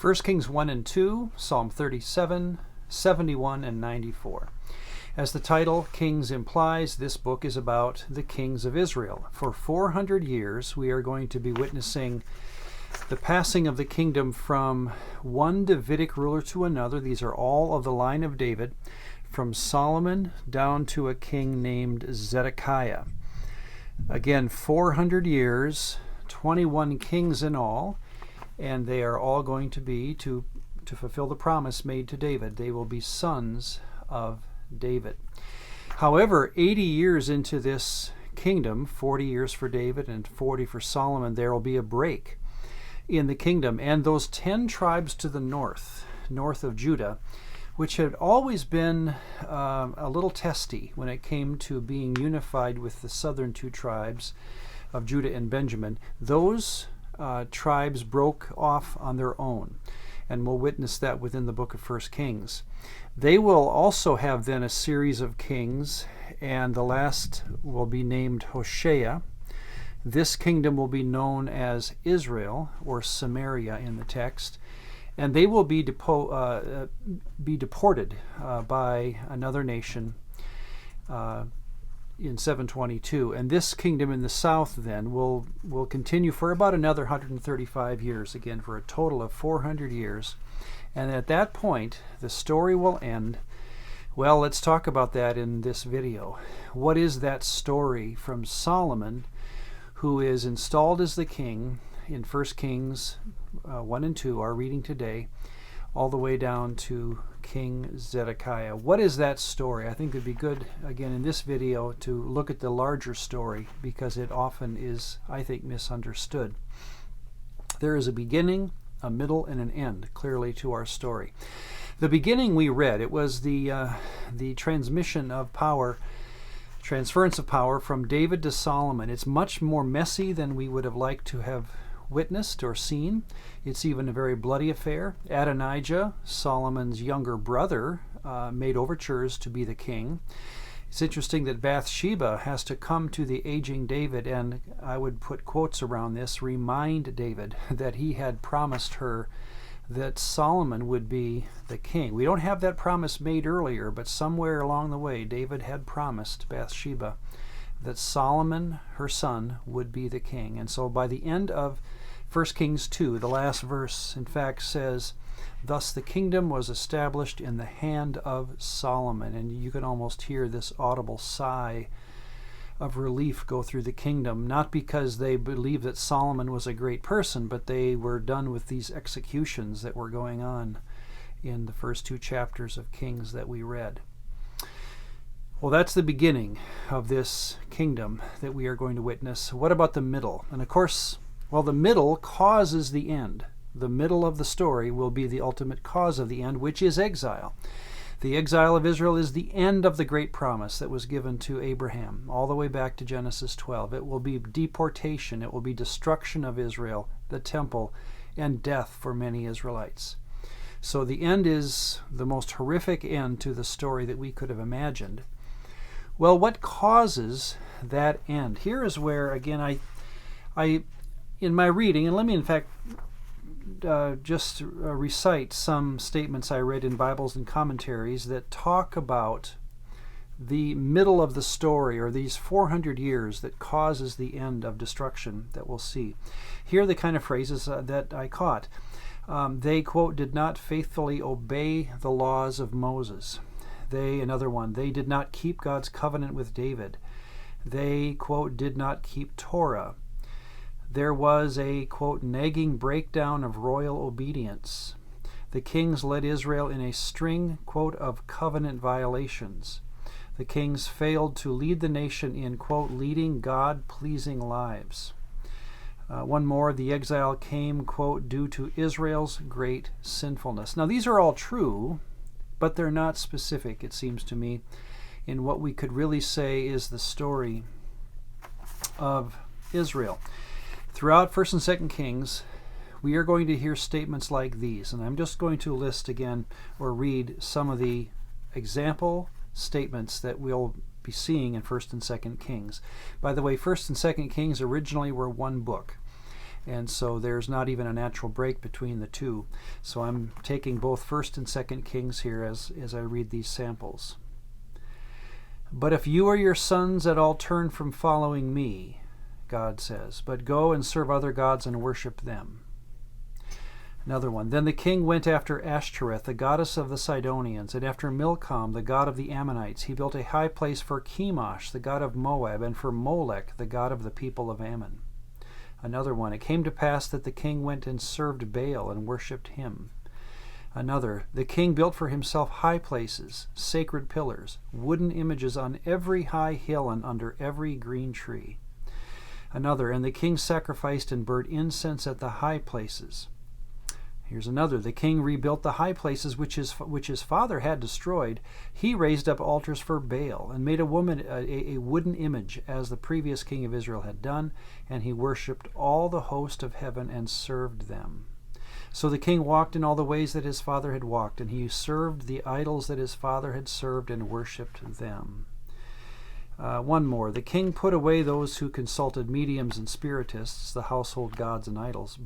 1 Kings 1 and 2, Psalm 37, 71, and 94. As the title Kings implies, this book is about the kings of Israel. For 400 years, we are going to be witnessing the passing of the kingdom from one Davidic ruler to another. These are all of the line of David, from Solomon down to a king named Zedekiah. Again, 400 years, 21 kings in all, and they are all going to be, to fulfill the promise made to David, they will be sons of David. However, 80 years into this kingdom, 40 years for David and 40 for Solomon, there will be a break in the kingdom. And those 10 tribes to the north of Judah, which had always been a little testy when it came to being unified with the southern 2 tribes of Judah and Benjamin, those tribes broke off on their own. And we'll witness that within the book of 1 Kings. They will also have then a series of kings, and the last will be named Hoshea. This kingdom will be known as Israel, or Samaria in the text, and they will be deported by another nation in 722. And this kingdom in the south then will continue for about another 135 years, again for a total of 400 years. And at that point, the story will end. Well, let's talk about that in this video. What is that story from Solomon, who is installed as the king in 1 Kings 1 and 2, our reading today, all the way down to King Zedekiah? What is that story? I think it would be good, again, in this video to look at the larger story, because it often is, I think, misunderstood. There is a beginning, a middle, and an end, clearly, to our story. The beginning we read, it was the transmission of power, transference of power from David to Solomon. It's much more messy than we would have liked to have witnessed or seen. It's even a very bloody affair. Adonijah, Solomon's younger brother, made overtures to be the king. It's interesting that Bathsheba has to come to the aging David, and I would put quotes around this, remind David that he had promised her that Solomon would be the king. We don't have that promise made earlier, but somewhere along the way, David had promised Bathsheba that Solomon, her son, would be the king. And so by the end of 1 Kings 2, the last verse, in fact, says, "Thus the kingdom was established in the hand of Solomon." And you can almost hear this audible sigh of relief go through the kingdom, not because they believed that Solomon was a great person, but they were done with these executions that were going on in the first 2 chapters of Kings that we read. Well, that's the beginning of this kingdom that we are going to witness. What about the middle? And of course, well, the middle causes the end. The middle of the story will be the ultimate cause of the end, which is exile. The exile of Israel is the end of the great promise that was given to Abraham, all the way back to Genesis 12. It will be deportation, it will be destruction of Israel, the temple, and death for many Israelites. So the end is the most horrific end to the story that we could have imagined. Well, what causes that end? Here is where, again, I in my reading, and let me in fact just recite some statements I read in Bibles and commentaries that talk about the middle of the story, or these 400 years that causes the end of destruction that we'll see. Here are the kind of phrases that I caught. They, quote, did not faithfully obey the laws of Moses. Another one, they did not keep God's covenant with David. They, quote, did not keep Torah. There was a, quote, nagging breakdown of royal obedience. The kings led Israel in a string, quote, of covenant violations. The kings failed to lead the nation in, quote, leading God-pleasing lives. One more, the exile came, quote, due to Israel's great sinfulness. Now, these are all true, but they're not specific, it seems to me, in what we could really say is the story of Israel. Throughout 1 and 2 Kings, we are going to hear statements like these, and I'm just going to list again or read some of the example statements that we'll be seeing in 1 and 2 Kings. By the way, 1 and 2 Kings originally were one book. And so there's not even a natural break between the two. So I'm taking both 1st and 2nd Kings here as I read these samples. But if you or your sons at all turn from following me, God says, but go and serve other gods and worship them. Another one. Then the king went after Ashtoreth, the goddess of the Sidonians, and after Milcom, the god of the Ammonites. He built a high place for Chemosh, the god of Moab, and for Molech, the god of the people of Ammon. Another one. It came to pass that the king went and served Baal and worshipped him. Another. The king built for himself high places, sacred pillars, wooden images on every high hill and under every green tree. Another. And the king sacrificed and burnt incense at the high places. Here's another. The king rebuilt the high places which his father had destroyed. He raised up altars for Baal and made a wooden image as the previous king of Israel had done, and he worshipped all the host of heaven and served them. So the king walked in all the ways that his father had walked, and he served the idols that his father had served and worshipped them. One more. The king put away those who consulted mediums and spiritists, the household gods and idols.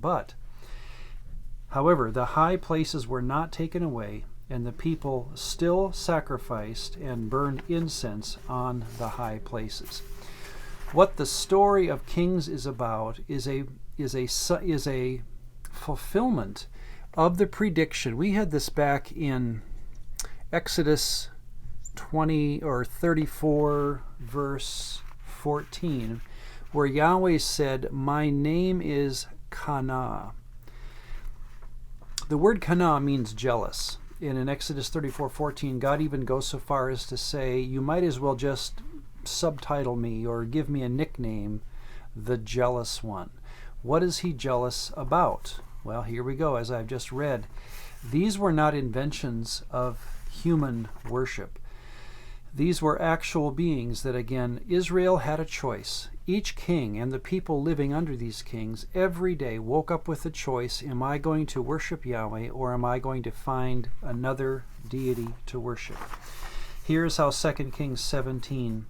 However, the high places were not taken away, and the people still sacrificed and burned incense on the high places. What the story of Kings is about is a fulfillment of the prediction. We had this back in Exodus 20 or 34 verse 14, where Yahweh said, "My name is Kana." The word kana means jealous. And in Exodus 34:14, God even goes so far as to say, you might as well just subtitle me or give me a nickname, the jealous one. What is he jealous about? Well, here we go, as I've just read. These were not inventions of human worship. These were actual beings that, again, Israel had a choice. Each king and the people living under these kings every day woke up with the choice, am I going to worship Yahweh or am I going to find another deity to worship? Here's how 2 Kings 17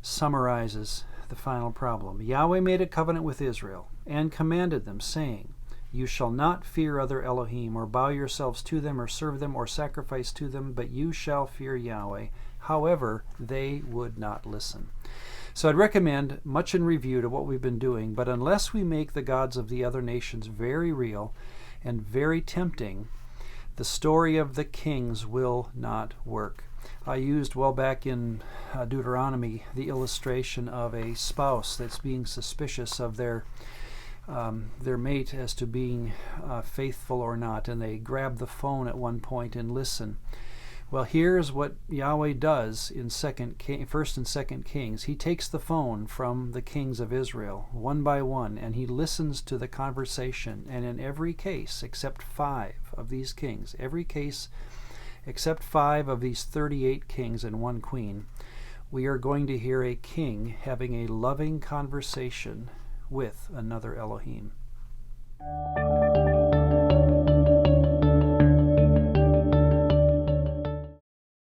summarizes the final problem. Yahweh made a covenant with Israel and commanded them, saying, you shall not fear other Elohim or bow yourselves to them or serve them or sacrifice to them, but you shall fear Yahweh. However, they would not listen. So I'd recommend, much in review to what we've been doing, but unless we make the gods of the other nations very real and very tempting, the story of the kings will not work. I used well back in Deuteronomy the illustration of a spouse that's being suspicious of their mate as to being faithful or not, and they grab the phone at one point and listen. Well, here's what Yahweh does in 1st and 2nd Kings. He takes the phone from the kings of Israel one by one, and he listens to the conversation. And in every case, except 5 of these kings, every case except 5 of these 38 kings and 1 queen, we are going to hear a king having a loving conversation with another Elohim.